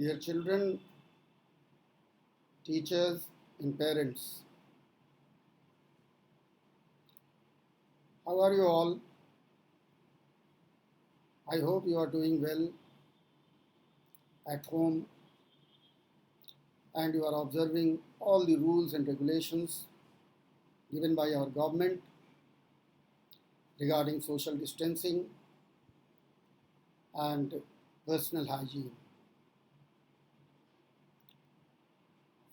Dear children, teachers, and parents, how are you all? I hope you are doing well at home and you are observing all the rules and regulations given by our government regarding social distancing and personal hygiene.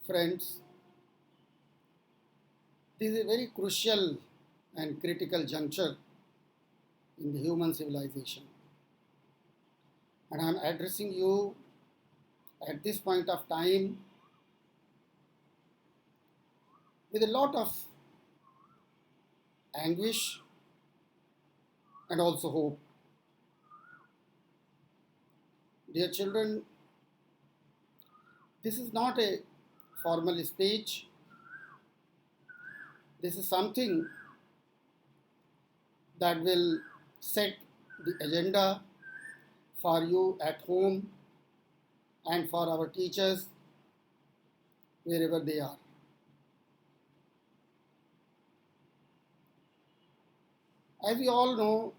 Friends, this is a very crucial and critical juncture in the human civilization. And I am addressing you at this point of time with a lot of anguish and also hope. Dear children, this is not a formal speech. This is something that will set the agenda for you at home and for our teachers wherever they are. As we all know,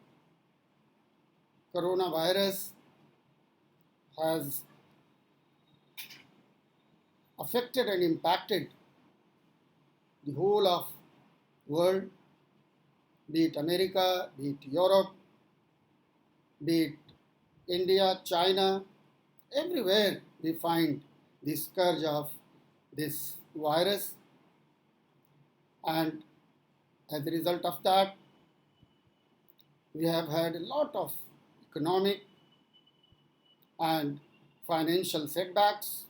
coronavirus has affected and impacted the whole of world, be it America, be it Europe, be it India, China, everywhere we find the scourge of this virus, and as a result of that, we have had a lot of economic and financial setbacks.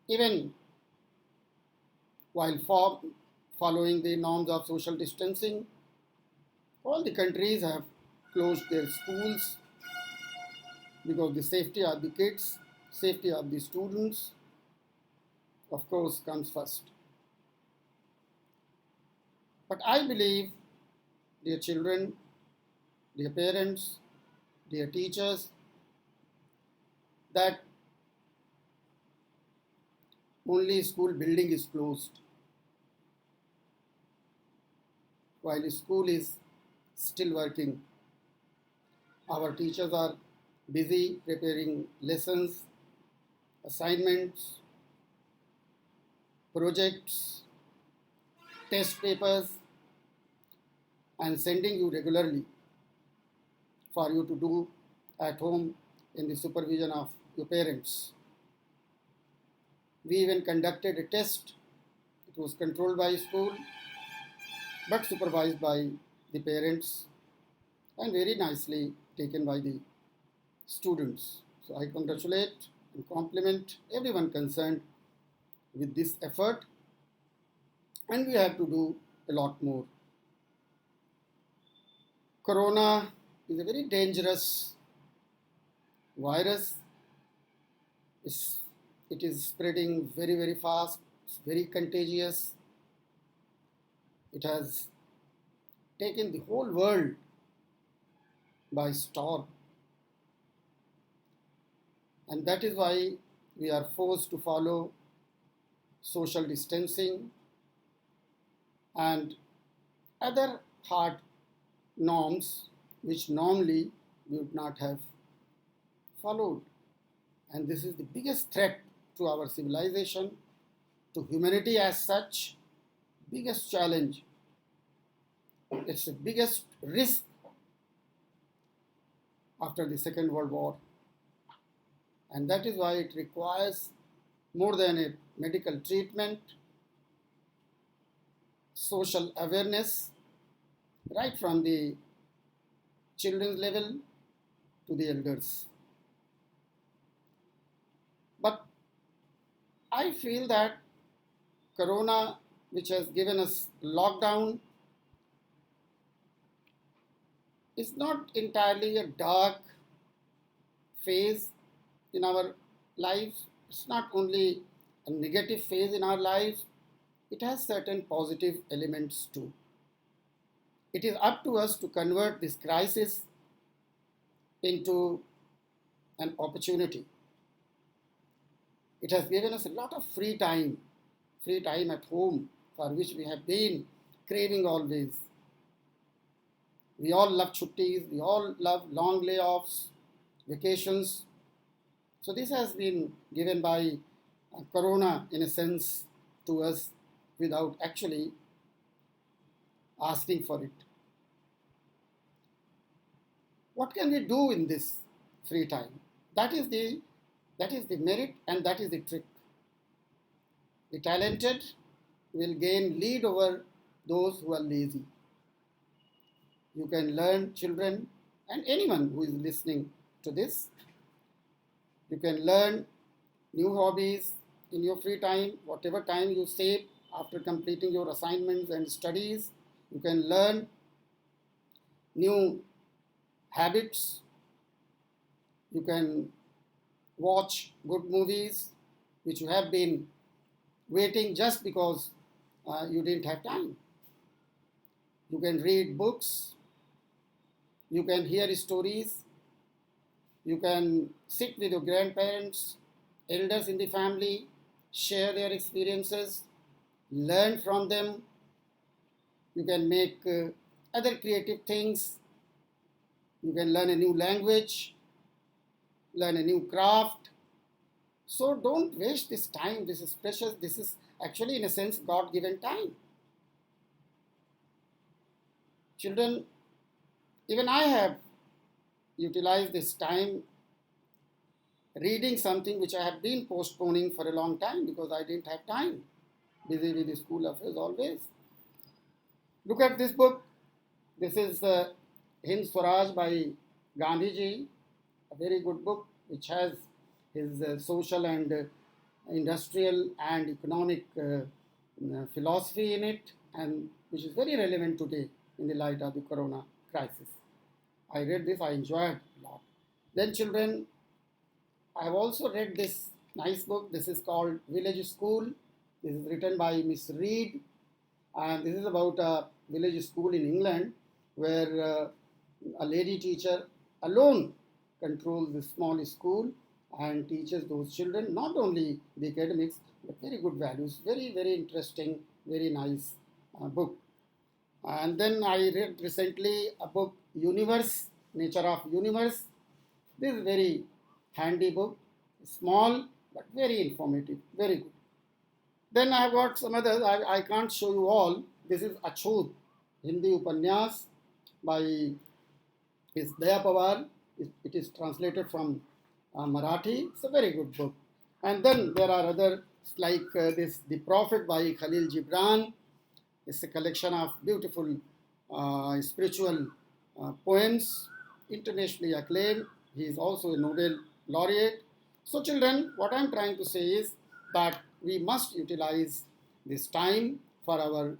Even while following the norms of social distancing, all the countries have closed their schools because the safety of the kids, safety of the students, of course, comes first. But I believe, dear children, dear parents, dear teachers, that only school building is closed while school is still working. Our teachers are busy preparing lessons, assignments, projects, test papers, and sending you regularly for you to do at home in the supervision of your parents. We even conducted a test. It was controlled by school but supervised by the parents and very nicely taken by the students. So I congratulate and compliment everyone concerned with this effort, and we have to do a lot more. Corona is a very dangerous virus. It is spreading very, very fast. It's very contagious. It has taken the whole world by storm. And that is why we are forced to follow social distancing and other hard norms which normally we would not have followed. And this is the biggest threat to our civilization, to humanity as such, biggest challenge. It's the biggest risk after the Second World War. And that is why it requires more than a medical treatment, social awareness, right from the children's level to the elders. But I feel that Corona, which has given us lockdown, is not entirely a dark phase in our lives. It's not only a negative phase in our lives, it has certain positive elements too. It is up to us to convert this crisis into an opportunity. It has given us a lot of free time at home, for which we have been craving always. We all love chuttis, we all love long layoffs, vacations. So this has been given by Corona in a sense to us without actually asking for it. What can we do in this free time? That is the merit, and that is the trick. The talented will gain lead over those who are lazy. You can learn, children, and anyone who is listening to this. You can learn new hobbies in your free time, whatever time you save after completing your assignments and studies. You can learn new habits. You can watch good movies which you have been waiting just because you didn't have time. You can read books. You can hear stories. You can sit with your grandparents, elders in the family, share their experiences, learn from them. You can make other creative things. You can learn a new language, learn a new craft. So don't waste this time. This is precious. This is actually, in a sense, God-given time. Children, even I have utilized this time reading something which I have been postponing for a long time because I didn't have time. Busy with the school affairs always. Look at this book. This is Hind Swaraj by Gandhiji, a very good book which has his social and industrial and economic philosophy in it, and which is very relevant today in the light of the corona crisis. I read this, I enjoyed a lot. Then children, I have also read this nice book. This is called Village School. This is written by Miss Reed, and this is about a village school in England where a lady teacher alone controls the small school and teaches those children not only the academics but very good values. Very, very interesting, very nice book. And then I read recently a book, Universe, Nature of Universe. This is a very handy book, small but very informative, very good. Then I have got some others. I can't show you all. This is Achut, Hindi Upanyas by Daya Pawar. It is translated from Marathi. It's a very good book. And then there are others like this, The Prophet by Khalil Gibran. It's a collection of beautiful spiritual poems, internationally acclaimed. He is also a Nobel laureate. So children, what I'm trying to say is that we must utilize this time for our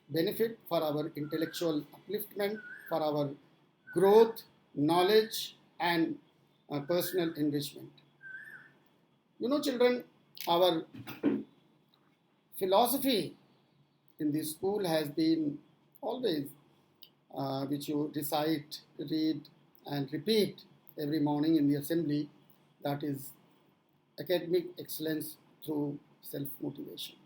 benefit, for our intellectual upliftment, for our growth, knowledge, and personal enrichment. You know, children, our philosophy in the school has been always, which you recite, read, and repeat every morning in the assembly, that is academic excellence through self-motivation.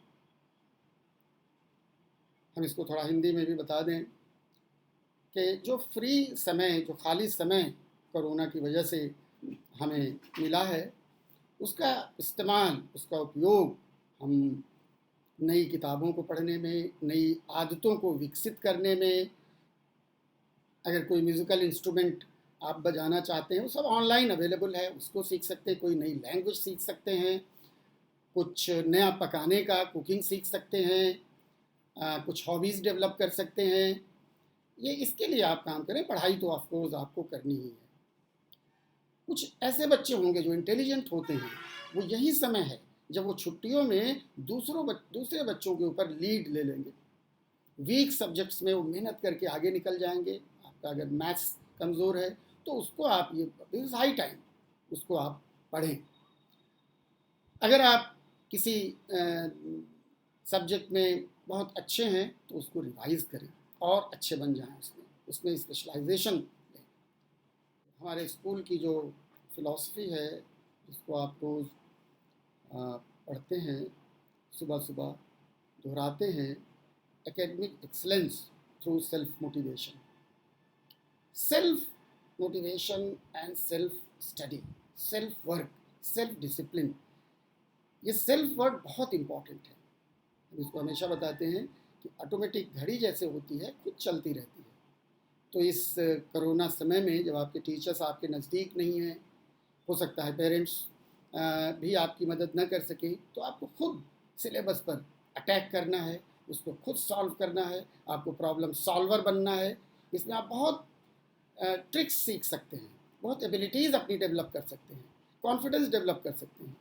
हम इसको थोड़ा हिंदी में भी बता दें कि जो free समय, जो खाली समय कोरोना की वजह से हमें मिला है, उसका इस्तेमाल, उसका उपयोग हम नई किताबों को पढ़ने में, नई आदतों को विकसित करने में, अगर कोई म्यूज़िकल इंस्ट्रूमेंट आप बजाना चाहते हैं वो सब ऑनलाइन अवेलेबल है, उसको सीख सकते हैं, कोई नई लैंग्वेज सीख सकते हैं, कुछ नया पकाने का, कुकिंग सीख सकते हैं, कुछ हॉबीज़ डेवलप कर सकते हैं। ये इसके लिए आप काम करें, पढ़ाई तो ऑफ कोर्स आपको करनी ही है। कुछ ऐसे बच्चे होंगे जो इंटेलिजेंट होते हैं, वो यही समय है जब वो छुट्टियों में दूसरे बच्चों के ऊपर लीड ले लेंगे। वीक सब्जेक्ट्स में वो मेहनत करके आगे निकल जाएंगे। आपका अगर मैथ्स कमज़ोर है तो उसको आप दिस इज़ हाई टाइम, उसको आप पढ़ें। अगर आप किसी सब्जेक्ट में बहुत अच्छे हैं तो उसको रिवाइज़ करें और अच्छे बन जाएं उसमें स्पेशलाइजेशन लें। हमारे स्कूल की जो फ़िलॉसफी है जिसको आप रोज़ पढ़ते हैं, सुबह सुबह दोहराते हैं, academic excellence through self motivation. Self motivation and self study, self work, self discipline, ये सेल्फ वर्क बहुत इम्पॉर्टेंट है। हम इसको हमेशा बताते हैं कि ऑटोमेटिक घड़ी जैसे होती है, खुद चलती रहती है। तो इस कोरोना समय में जब आपके टीचर्स आपके नज़दीक नहीं हैं, हो सकता है पेरेंट्स भी आपकी मदद न कर सकें, तो आपको खुद सिलेबस पर अटैक करना है, उसको खुद सॉल्व करना है, आपको प्रॉब्लम सॉल्वर बनना है। इसमें आप बहुत ट्रिक्स सीख सकते हैं, बहुत एबिलिटीज़ अपनी डेवलप कर सकते हैं, कॉन्फिडेंस डेवलप कर सकते हैं।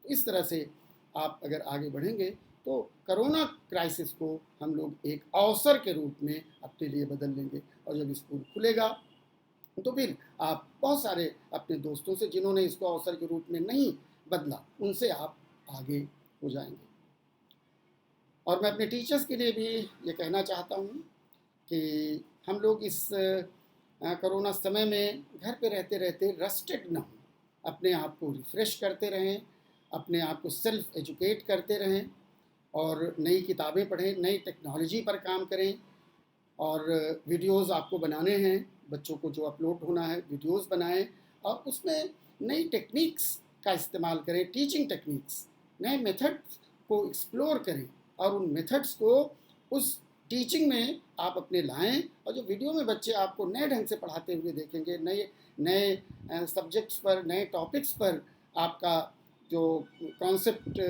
तो इस तरह से आप अगर आगे बढ़ेंगे तो कोरोना क्राइसिस को हम लोग एक अवसर के रूप में अपने लिए बदल लेंगे। और जब स्कूल खुलेगा तो फिर आप बहुत सारे अपने दोस्तों से जिन्होंने इसको अवसर के रूप में नहीं बदला, उनसे आप आगे हो जाएंगे। और मैं अपने टीचर्स के लिए भी ये कहना चाहता हूँ कि हम लोग इस कोरोना समय में घर पे रहते रहते रस्टेड ना हो, अपने आप को रिफ़्रेश करते रहें, अपने आप को सेल्फ एजुकेट करते रहें और नई किताबें पढ़ें, नई टेक्नोलॉजी पर काम करें। और वीडियोस आपको बनाने हैं, बच्चों को जो अपलोड होना है वीडियोस बनाएं और उसमें नई टेक्निक्स का इस्तेमाल करें, टीचिंग टेक्निक्स, नए मेथड्स को एक्सप्लोर करें और उन मेथड्स को उस टीचिंग में आप अपने लाएं। और जो वीडियो में बच्चे आपको नए ढंग से पढ़ाते हुए देखेंगे, नए नए सब्जेक्ट्स पर, नए टॉपिक्स पर आपका जो कॉन्सेप्ट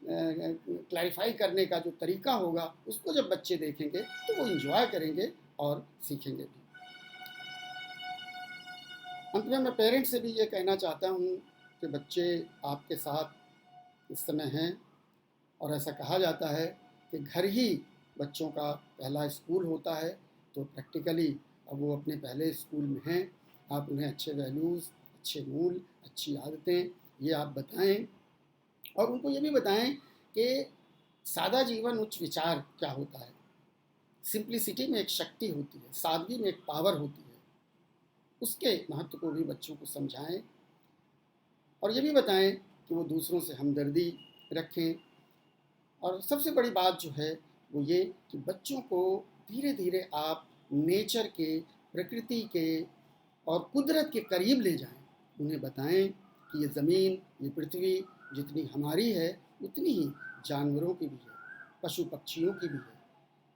क्लैरिफाई करने का जो तरीका होगा, उसको जब बच्चे देखेंगे तो वो इन्जॉय करेंगे और सीखेंगे भी। अंत में मैं पेरेंट्स से भी ये कहना चाहता हूँ कि बच्चे आपके साथ इस समय हैं और ऐसा कहा जाता है कि घर ही बच्चों का पहला स्कूल होता है। तो प्रैक्टिकली अब वो अपने पहले स्कूल में हैं, आप उन्हें अच्छे वैल्यूज़, अच्छे मूल, अच्छी आदतें ये आप बताएं और उनको ये भी बताएं कि सादा जीवन उच्च विचार क्या होता है। सिंप्लिसिटी में एक शक्ति होती है, सादगी में एक पावर होती है, उसके महत्व को भी बच्चों को समझाएं और ये भी बताएं कि वो दूसरों से हमदर्दी रखें। और सबसे बड़ी बात जो है वो ये कि बच्चों को धीरे धीरे आप नेचर के, प्रकृति के और कुदरत के करीब ले जाएं। उन्हें बताएं कि ये ज़मीन, ये पृथ्वी जितनी हमारी है उतनी ही जानवरों की भी है, पशु पक्षियों की भी है,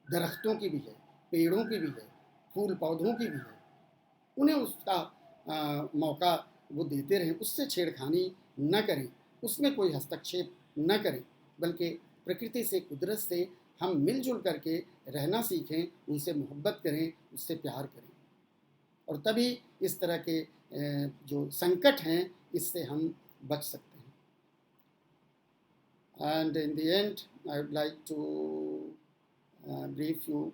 दरख्तों की भी है, पेड़ों की भी है, फूल पौधों की भी है। उन्हें उसका मौका वो देते रहें, उससे छेड़खानी न करें, उसमें कोई हस्तक्षेप न करें, बल्कि प्रकृति से, कुदरत से हम मिलजुल करके रहना सीखें, उनसे मोहब्बत करें, उससे प्यार करें। और तभी इस तरह के जो संकट हैं इससे हम बच सकते हैं। And in the end, I would like to brief you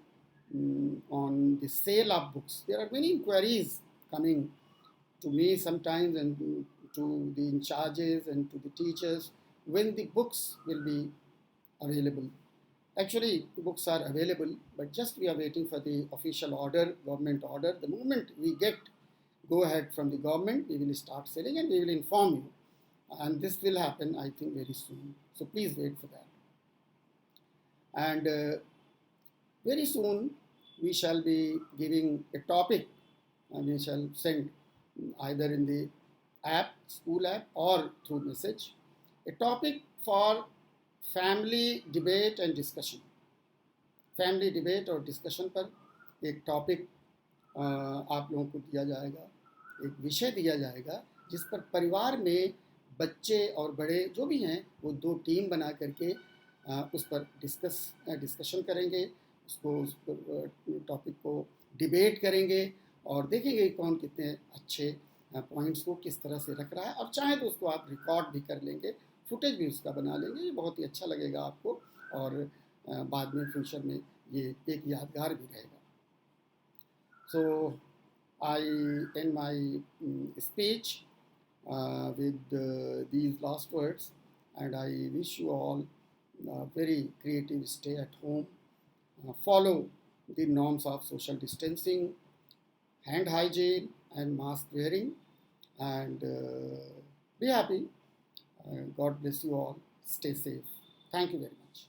on the sale of books. There are many inquiries coming to me sometimes and to the in charges and to the teachers when the books will be available. Actually, books are available, but just we are waiting for the official order, government order. The moment we get go ahead from the government, we will start selling and we will inform you. And this will happen, I think, very soon. So please wait for that. And very soon we shall be giving a topic and we shall send either in the app, school app, or through message, a topic for family debate and discussion. Family debate और discussion पर एक topic आप लोगों को दिया जाएगा, एक विषय दिया जाएगा जिस पर परिवार में बच्चे और बड़े जो भी हैं वो दो टीम बना करके उस पर डिस्कशन करेंगे, उसको उस टॉपिक को डिबेट करेंगे और देखेंगे कौन कितने अच्छे पॉइंट्स को किस तरह से रख रहा है। और चाहे तो उसको आप रिकॉर्ड भी कर लेंगे, फुटेज भी उसका बना लेंगे, ये बहुत ही अच्छा लगेगा आपको और बाद में फ्यूचर में ये एक यादगार भी रहेगा। So I end my speech with these last words, and I wish you all very creative stay at home, follow the norms of social distancing, hand hygiene and mask wearing, and be happy. God bless you all. Stay safe. Thank you very much.